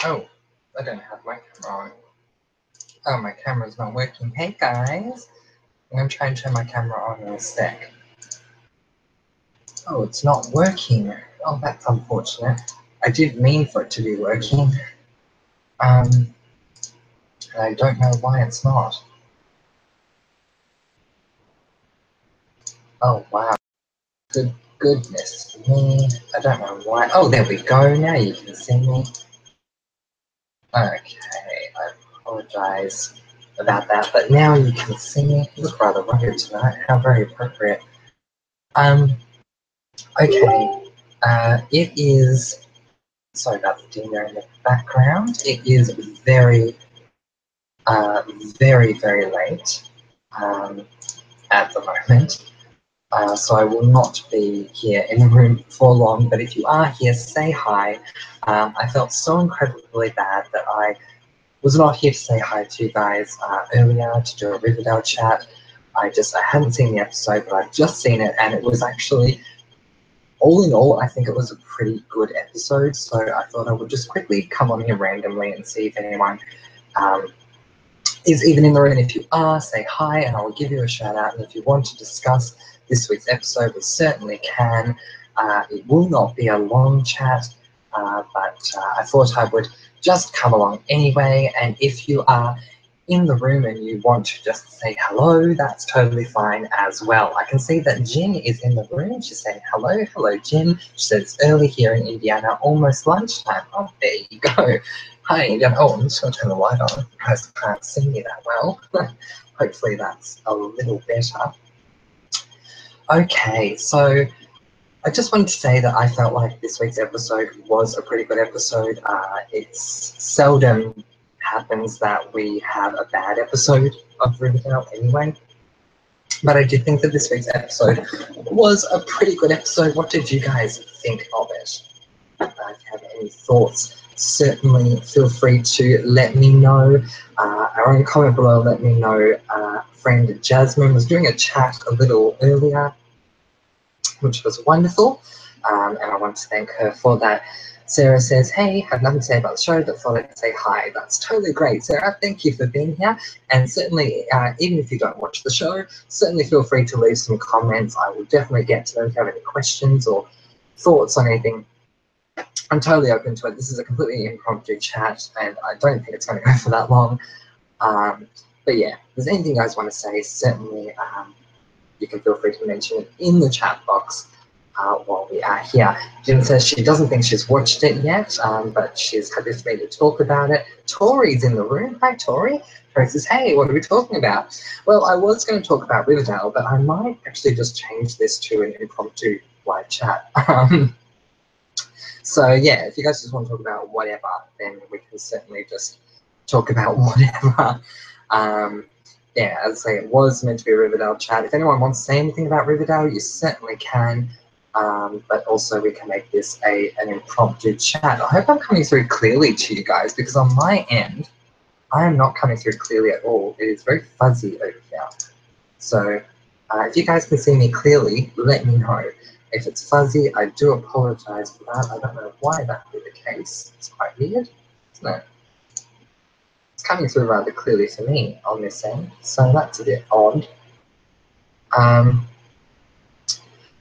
Oh, I don't have my camera on. Oh, my camera's not working. Hey guys, I'm going to try and turn my camera on in a sec. Oh, it's not working. Oh, that's unfortunate. I did mean for it to be working. And I don't know why it's not. Oh, wow. Goodness me. I don't know why. Oh, there we go. Now you can see me. Okay, I apologize about that, but now you can see me. You look rather rugged tonight. How very appropriate. Okay. It is. Sorry about the dinner in the background. It is very, very late at the moment. So I will not be here in the room for long, but if you are here, say hi. I felt so incredibly bad that I was not here to say hi to you guys earlier to do a Riverdale chat. I hadn't seen the episode, but I've just seen it, and it was actually, all in all, I think it was a pretty good episode, so I thought I would just quickly come on here randomly and see if anyone is even in the room. If you are, say hi and I will give you a shout out, and if you want to discuss this week's episode, we certainly can. It will not be a long chat, but I thought I would just come along anyway, and if you are in the room and you want to just say hello, that's totally fine as well. I can see that Jen is in the room. She's saying hello. Hello, Jen. She says it's early here in Indiana, almost lunchtime. Oh, there you go. Hi, Indiana. Oh, I'm just going to turn the light on. You guys can't see me that well. Hopefully that's a little better. Okay, so I just wanted to say that I felt like this week's episode was a pretty good episode. It's seldom happens that we have a bad episode of Riverdale anyway. But I did think that this week's episode was a pretty good episode. What did you guys think of it? If you have any thoughts, certainly feel free to let me know. Our own comment below, let me know. Friend Jasmine was doing a chat a little earlier, which was wonderful, and I want to thank her for that. Sarah says, hey, have nothing to say about the show, but thought I'd say hi. That's totally great, Sarah. Thank you for being here. And certainly, even if you don't watch the show, certainly feel free to leave some comments. I will definitely get to them if you have any questions or thoughts on anything. I'm totally open to it. This is a completely impromptu chat, and I don't think it's going to go for that long. But yeah, if there's anything you guys want to say, certainly you can feel free to mention it in the chat box while we are here. Jen says she doesn't think she's watched it yet, but she's happy for me to talk about it. Tori's in the room. Hi, Tori. Tori says, hey, what are we talking about? Well, I was going to talk about Riverdale, but I might actually just change this to an impromptu live chat. So yeah, if you guys just want to talk about whatever, then we can certainly just talk about whatever. Yeah, as I say, it was meant to be a Riverdale chat. If anyone wants to say anything about Riverdale, you certainly can. But also we can make this an impromptu chat. I hope I'm coming through clearly to you guys, because on my end, I am not coming through clearly at all. It is very fuzzy over here. So if you guys can see me clearly, let me know. If it's fuzzy, I do apologize for that. I don't know why that would be the case. It's quite weird, isn't it? It's coming through rather clearly for me on this end, so that's a bit odd.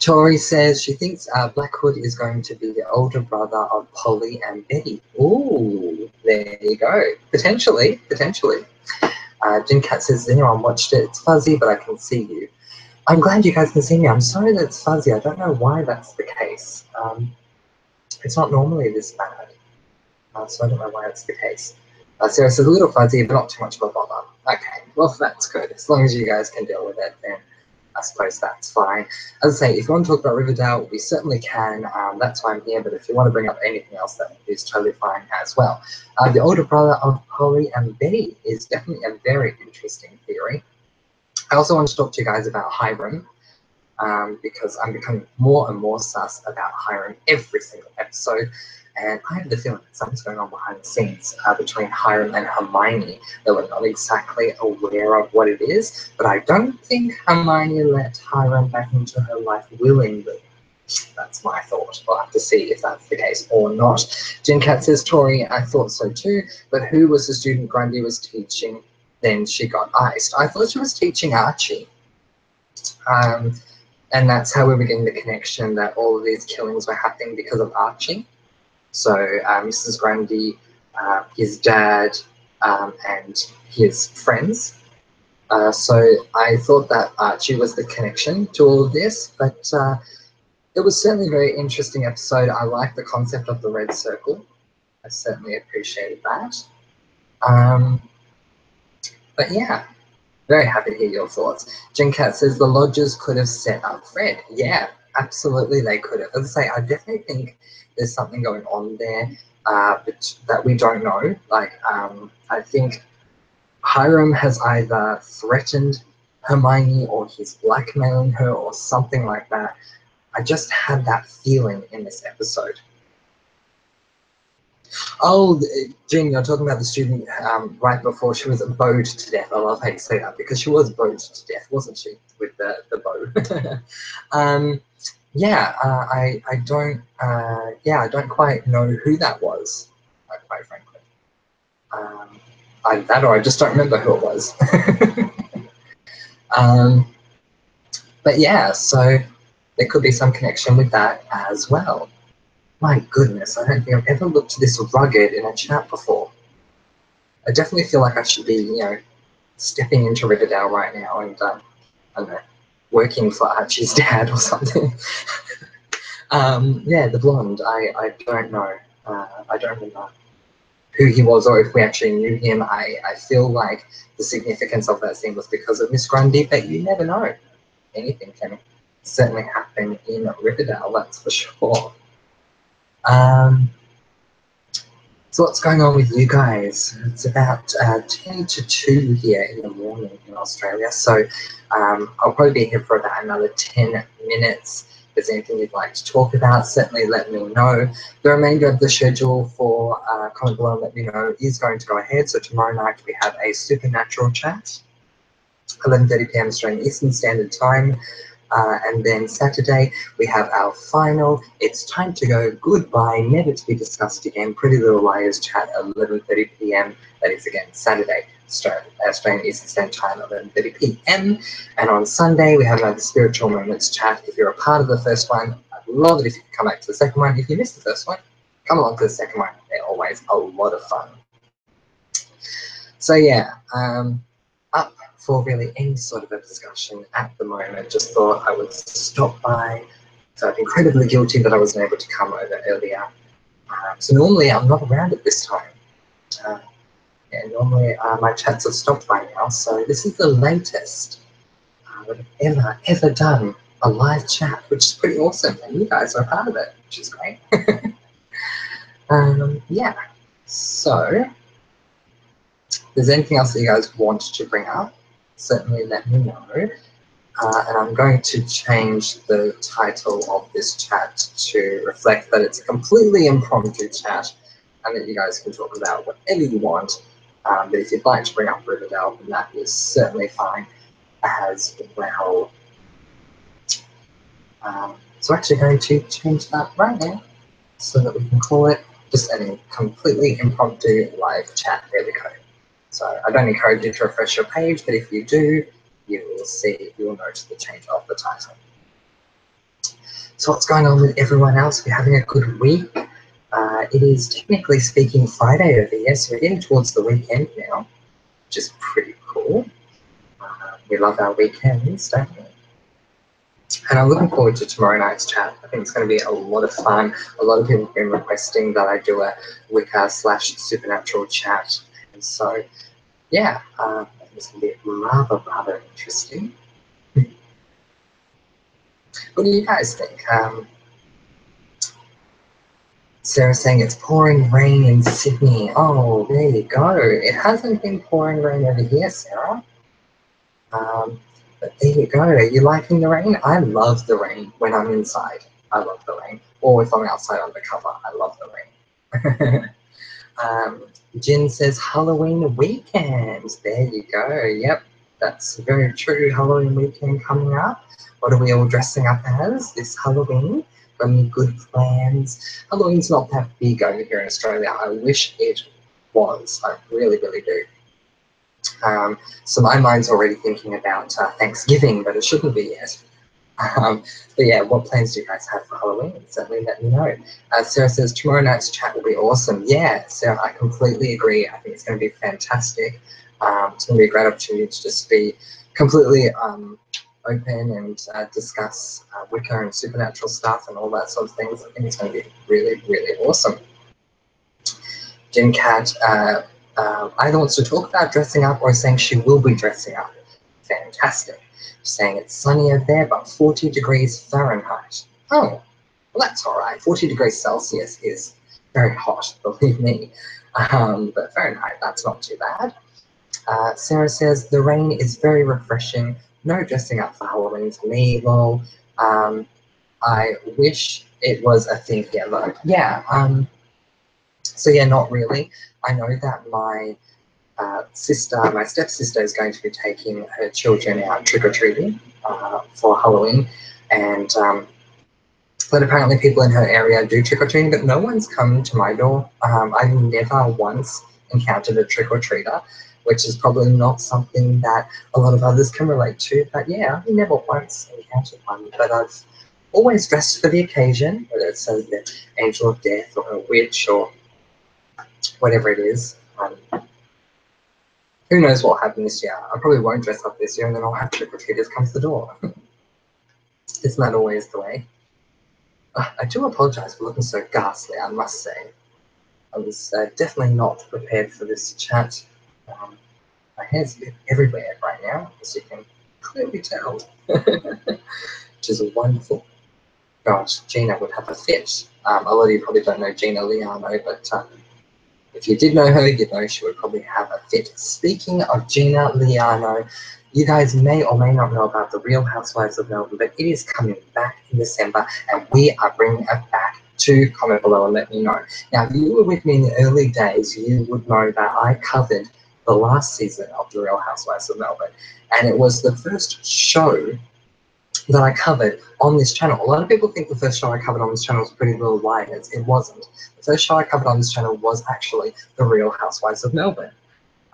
Tori says she thinks Blackwood is going to be the older brother of Polly and Betty. Ooh, there you go. Potentially. Jim Cat says, has anyone watched it? It's fuzzy, but I can see you. I'm glad you guys can see me. I'm sorry that it's fuzzy. I don't know why that's the case. It's not normally this bad, so I don't know why it's the case. Sarah says, a little fuzzy, but not too much of a bother. Okay, well, that's good. As long as you guys can deal with it, then I suppose that's fine. As I say, if you want to talk about Riverdale, we certainly can. That's why I'm here, but if you want to bring up anything else, that is totally fine as well. The older brother of Polly and Betty is definitely a very interesting theory. I also want to talk to you guys about Hiram, because I'm becoming more and more sus about Hiram every single episode, and I have the feeling that something's going on behind the scenes between Hiram and Hermione that we're not exactly aware of what it is, but I don't think Hermione let Hiram back into her life willingly. That's my thought. We'll have to see if that's the case or not. Jen Cat says, Tori, I thought so too, but who was the student Grundy was teaching? Then she got iced. I thought she was teaching Archie. And that's how we were getting the connection that all of these killings were happening because of Archie. So Mrs. Grundy, his dad, and his friends. So I thought that Archie was the connection to all of this, but it was certainly a very interesting episode. I like the concept of the red circle. I certainly appreciated that. But yeah, very happy to hear your thoughts. Jen Cat says the lodgers could have set up Fred. Yeah, absolutely they could have. As I say, I definitely think there's something going on there but that we don't know. Like, I think Hiram has either threatened Hermione or he's blackmailing her or something like that. I just had that feeling in this episode. Oh, Jen, you're talking about the student right before she was bowed to death. I love how you say that because she was bowed to death, wasn't she, with the bow? Yeah, I don't quite know who that was, quite frankly. Either that or I just don't remember who it was. But yeah, so there could be some connection with that as well. My goodness, I don't think I've ever looked this rugged in a chat before. I definitely feel like I should be, stepping into Riverdale right now and, I don't know, working for Archie's dad or something. Yeah, the blonde, I don't know. I don't remember who he was or if we actually knew him. I feel like the significance of that scene was because of Miss Grundy, but you never know. Anything can certainly happen in Riverdale, that's for sure. So what's going on with you guys? It's about 10 to 2 here in the morning in Australia, so I'll probably be here for about another 10 minutes. If there's anything you'd like to talk about, certainly let me know. The remainder of the schedule for comment below and let me know is going to go ahead. So tomorrow night we have a supernatural chat, 11:30 p.m. Australian Eastern Standard Time. And then Saturday, we have our final It's Time to Go Goodbye, Never to Be Discussed Again, Pretty Little Liars chat at 11:30 p.m. That is, again, Saturday, Australian Eastern Standard Time, 11:30 p.m. And on Sunday, we have another Spiritual Moments chat. If you're a part of the first one, I'd love it if you could come back to the second one. If you missed the first one, come along to the second one. They're always a lot of fun. So yeah, up for really any sort of a discussion at the moment. Just thought I would stop by. So I'm incredibly guilty that I wasn't able to come over earlier. So normally I'm not around at this time. Normally my chats have stopped by now. So this is the latest that I've ever done a live chat, which is pretty awesome. And you guys are a part of it, which is great. Yeah, so if there's anything else that you guys want to bring up, certainly let me know. And I'm going to change the title of this chat to reflect that it's a completely impromptu chat and that you guys can talk about whatever you want. But if you'd like to bring up Riverdale, then that is certainly fine as well. So we're actually going to change that right now so that we can call it just a completely impromptu live chat. There we go. So I don't encourage you to refresh your page, but if you do, you will see, you will notice the change of the title. So what's going on with everyone else? We're having a good week. It is technically speaking Friday over here, so we're getting towards the weekend now, which is pretty cool. We love our weekends, don't we? And I'm looking forward to tomorrow night's chat. I think it's going to be a lot of fun. A lot of people have been requesting that I do a Wicca/supernatural chat. And so, yeah, it's going to be rather interesting. What do you guys think? Sarah's saying it's pouring rain in Sydney. Oh, there you go. It hasn't been pouring rain over here, Sarah. But there you go. Are you liking the rain? I love the rain when I'm inside. I love the rain. Or if I'm outside undercover, I love the rain. Jen says Halloween weekend. There you go. Yep, that's very true. Halloween weekend coming up. What are we all dressing up as this Halloween? Got any good plans? Halloween's not that big over here in Australia. I wish it was. I really, really do. So my mind's already thinking about Thanksgiving, but it shouldn't be yet. But yeah, what plans do you guys have for Halloween? Certainly let me know. Sarah says, tomorrow night's chat will be awesome. Yeah, Sarah, I completely agree. I think it's going to be fantastic. It's going to be a great opportunity to just be completely open and discuss Wicca and supernatural stuff and all that sort of things. I think it's going to be really, really awesome. Jen Cat either wants to talk about dressing up or saying she will be dressing up. Fantastic. Saying it's sunny out there, but 40 degrees Fahrenheit. Oh, well, that's all right. 40 degrees Celsius is very hot, believe me. But Fahrenheit, that's not too bad. Sarah says, the rain is very refreshing. No dressing up for Halloween for me, lol. I wish it was a thing here, though. Yeah, so yeah, not really. I know that my my stepsister is going to be taking her children out trick-or-treating for Halloween, and but apparently people in her area do trick-or-treating, but no one's come to my door. I've never once encountered a trick-or-treater, which is probably not something that a lot of others can relate to, but yeah, I've never once encountered one, but I've always dressed for the occasion, whether it's the angel of death or a witch or whatever it is. Who knows what will happen this year? I probably won't dress up this year, and then I'll have trick-or-treaters come to the door. Isn't that always the way? I do apologise for looking so ghastly, I must say. I was definitely not prepared for this chat. My hair's a bit everywhere right now, as you can clearly tell, which is wonderful. Gosh, Gina would have a fit. A lot of you probably don't know Gina Liano, but if you did know her, you'd know she would probably have a fit. Speaking of Gina Liano, you guys may or may not know about the Real Housewives of Melbourne, but it is coming back in December, and we are bringing it back. To comment below and let me know. Now, if you were with me in the early days, you would know that I covered the last season of the Real Housewives of Melbourne, and it was the first show that I covered on this channel. A lot of people think the first show I covered on this channel was Pretty Little Liars. It wasn't. The first show I covered on this channel was actually the Real Housewives of Melbourne.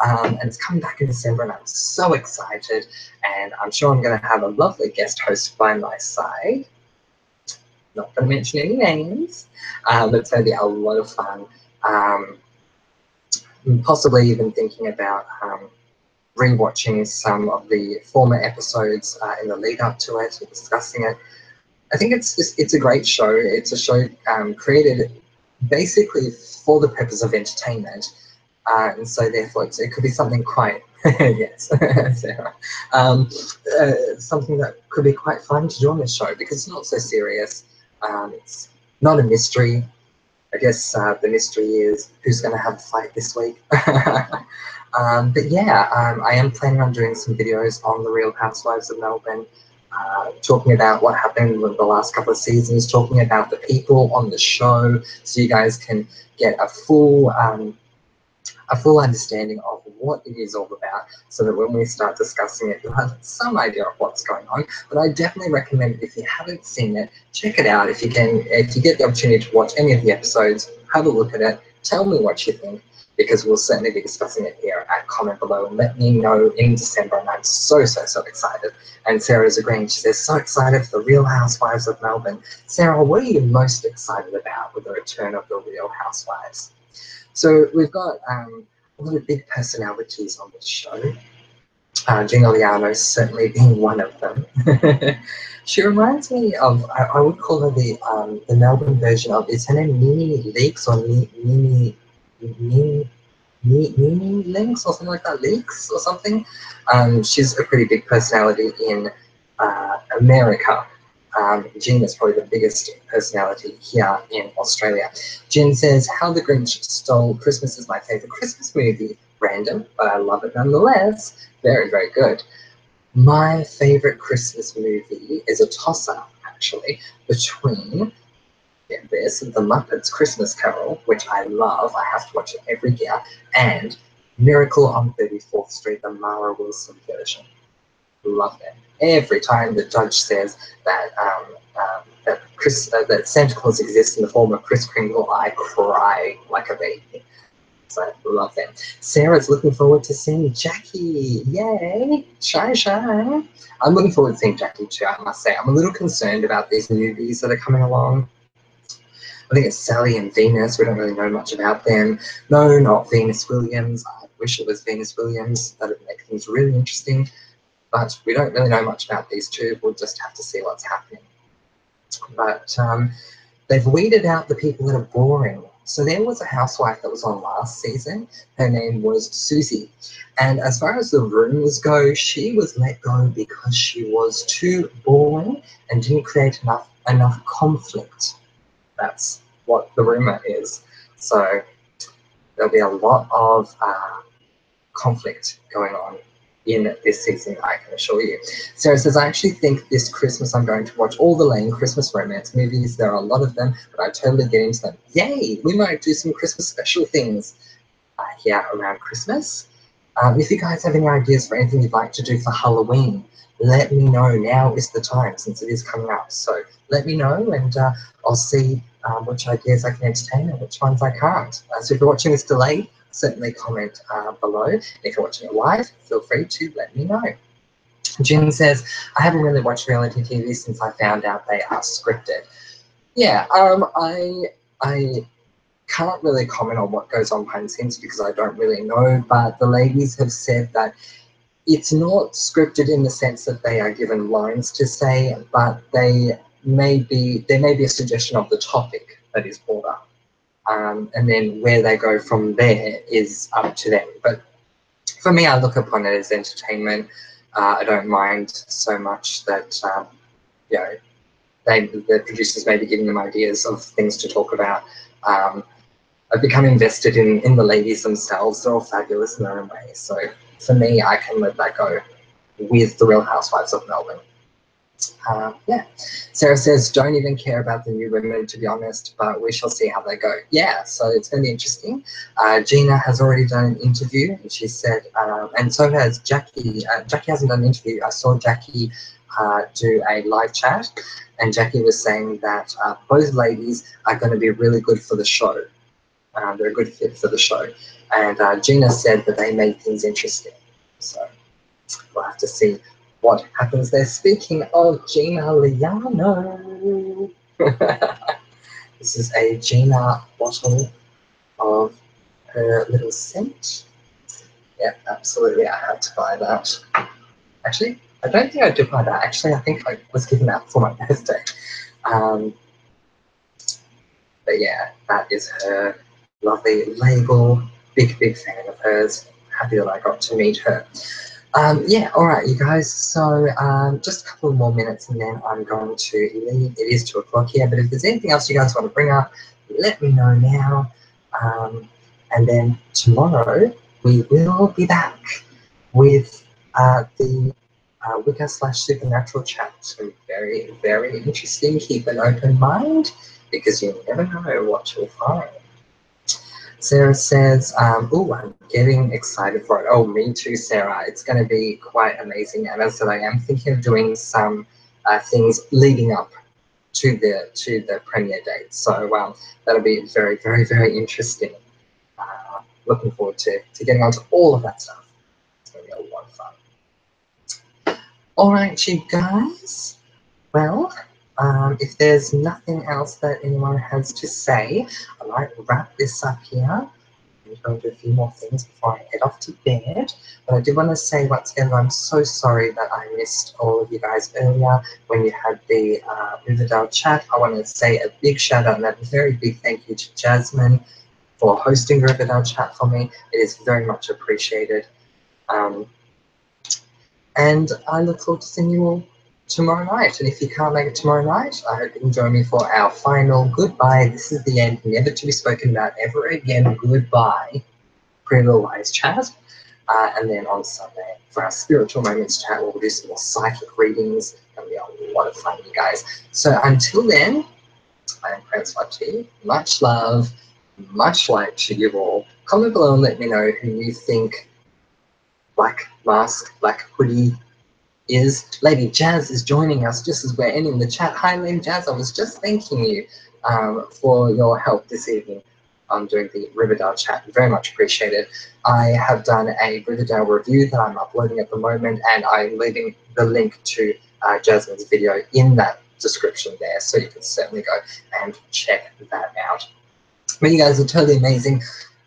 And it's coming back in December, and I'm so excited, and I'm sure I'm going to have a lovely guest host by my side. Not going to mention any names, but it's going to be a lot of fun. Possibly even thinking about rewatching some of the former episodes in the lead up to it, discussing it. I think it's a great show. It's a show created basically for the purpose of entertainment, and so therefore it could be something quite yes, Sarah, something that could be quite fun to do on this show because it's not so serious. It's not a mystery. I guess the mystery is who's going to have a fight this week. But yeah, I am planning on doing some videos on the Real Housewives of Melbourne, talking about what happened with the last couple of seasons, talking about the people on the show, so you guys can get a full understanding of what it is all about, so that when we start discussing it, you'll have some idea of what's going on. But I definitely recommend, if you haven't seen it, check it out. If you get the opportunity to watch any of the episodes, have a look at it, tell me what you think, because we'll certainly be discussing it here at comment below, and let me know in December, and I'm so excited. And Sarah's agreeing. She says, so excited for the Real Housewives of Melbourne. Sarah, what are you most excited about with the return of the Real Housewives? So we've got a lot of big personalities on this show. Gina Liano certainly being one of them. She reminds me of, I would call her the Melbourne version of, is her name Mimi Leaks or Mimi Links or something like that, Leaks or something? She's a pretty big personality in America. Jen is probably the biggest personality here in Australia. Jen says, How the Grinch Stole Christmas is my favourite Christmas movie. Random, but I love it nonetheless. Very, very good. My favourite Christmas movie is a toss-up, actually, between this, The Muppets Christmas Carol, which I love. I have to watch it every year, and Miracle on 34th Street, the Mara Wilson version. Love it. Every time the judge says that that Santa Claus exists in the form of Kris Kringle, I cry like a baby. So I love them. Sarah's looking forward to seeing Jackie. Yay! Shy, shy. I'm looking forward to seeing Jackie too, I must say. I'm a little concerned about these newbies that are coming along. I think it's Sally and Venus. We don't really know much about them. No, not Venus Williams. I wish it was Venus Williams. That would make things really interesting. But we don't really know much about these two. We'll just have to see what's happening. But they've weeded out the people that are boring. So there was a housewife that was on last season. Her name was Susie. And as far as the rumors go, she was let go because she was too boring and didn't create enough conflict. That's what the rumor is. So there'll be a lot of conflict going on in this season, I can assure you. Sarah says, I actually think this Christmas I'm going to watch all the lame Christmas romance movies. There are a lot of them, but I totally get into them. Yay! We might do some Christmas special things here around Christmas. If you guys have any ideas for anything you'd like to do for Halloween, let me know. Now is the time, since it is coming up. So let me know, and I'll see which ideas I can entertain and which ones I can't. So if you're watching this delayed, certainly comment below. If you're watching it live, feel free to let me know. Jim says, I haven't really watched reality TV since I found out they are scripted. Yeah, I can't really comment on what goes on behind the scenes because I don't really know, but the ladies have said that it's not scripted in the sense that they are given lines to say, but there may be a suggestion of the topic that is brought up. And then where they go from there is up to them. But for me, I look upon it as entertainment. I don't mind so much that, you know, the producers may be giving them ideas of things to talk about. I've become invested in the ladies themselves. They're all fabulous in their own way. So for me, I can let that go with the Real Housewives of Melbourne. Yeah, Sarah says, don't even care about the new women, to be honest, but we shall see how they go. Yeah, so it's going to be interesting. Gina has already done an interview, and she said, and so has Jackie. Jackie hasn't done an interview. I saw Jackie do a live chat, and Jackie was saying that both ladies are going to be really good for the show. They're a good fit for the show. And Gina said that they made things interesting. So we'll have to see what happens there. Speaking of Gina Liano, this is a Gina bottle of her little scent. Yeah, absolutely, I had to buy that. Actually, I don't think I did buy that. Actually, I think I was given that for my birthday. But yeah, that is her lovely label. Big fan of hers. Happy that I got to meet her. Yeah, all right, you guys. So just a couple more minutes and then I'm going to leave. It is 2 o'clock here, but if there's anything else you guys want to bring up, let me know now. And then tomorrow we will be back with the Wicca/Supernatural chat. So very interesting. Keep an open mind because you never know what you'll find. Sarah says, oh, I'm getting excited for it. Oh, me too, Sarah. It's going to be quite amazing. And as I said, I am thinking of doing some things leading up to the premiere date. So that'll be very interesting. Looking forward to getting onto all of that stuff. It's going to be a lot of fun. All right, you guys. Well, if there's nothing else that anyone has to say, I might wrap this up here. I'm going to do a few more things before I head off to bed. But I did want to say once again, I'm so sorry that I missed all of you guys earlier when you had the Riverdale chat. I want to say a big shout out and a very big thank you to Jasmine for hosting the Riverdale chat for me. It is very much appreciated. And I look forward to seeing you all tomorrow night. And if you can't make it tomorrow night, I hope you can join me for our final goodbye. This is the end, never to be spoken about ever again. Goodbye. Pretty Little Lies chat. And then on Sunday, for our spiritual moments chat, we'll do some more psychic readings. It'll be a lot of fun, you guys. So until then, I am Prince Watty. Much love, much light to you all. Comment below and let me know who you think Black Mask, Black Hoodie, is Lady Jazz is joining us just as we're ending the chat. Hi, Lady Jazz. I was just thanking you for your help this evening on doing the Riverdale chat. Very much appreciated. I have done a Riverdale review that I'm uploading at the moment, and I'm leaving the link to Jasmine's video in that description there, so you can certainly go and check that out. But you guys are totally amazing.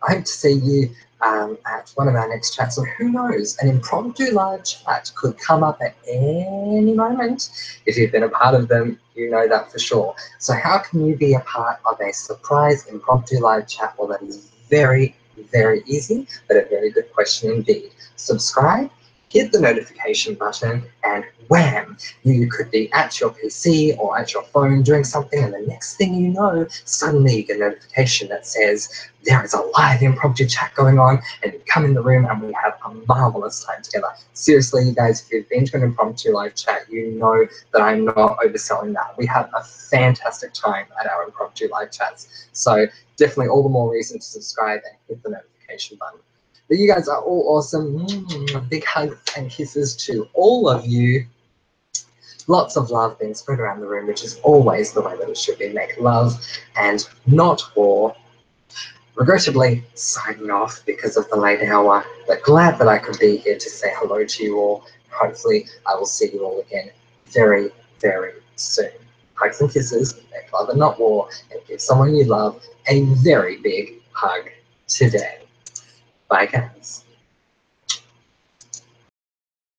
I hope to see you at one of our next chats, or who knows, an impromptu live chat could come up at any moment. If you've been a part of them, you know that for sure. So how can you be a part of a surprise impromptu live chat? Well, that is very, very easy, but a very good question indeed. Subscribe, hit the notification button, and wham! You could be at your PC or at your phone doing something, and the next thing you know, suddenly you get a notification that says there is a live impromptu chat going on, and you come in the room and we have a marvelous time together. Seriously, you guys, if you've been to an impromptu live chat, you know that I'm not overselling that. We have a fantastic time at our impromptu live chats. So definitely all the more reason to subscribe and hit the notification button. But you guys are all awesome. Big hugs and kisses to all of you. Lots of love being spread around the room, which is always the way that it should be. Make love and not war. Regrettably signing off because of the late hour, but glad that I could be here to say hello to you all. Hopefully I will see you all again very, very soon. Hugs and kisses, make love and not war, and give someone you love a very big hug today. Bye guys.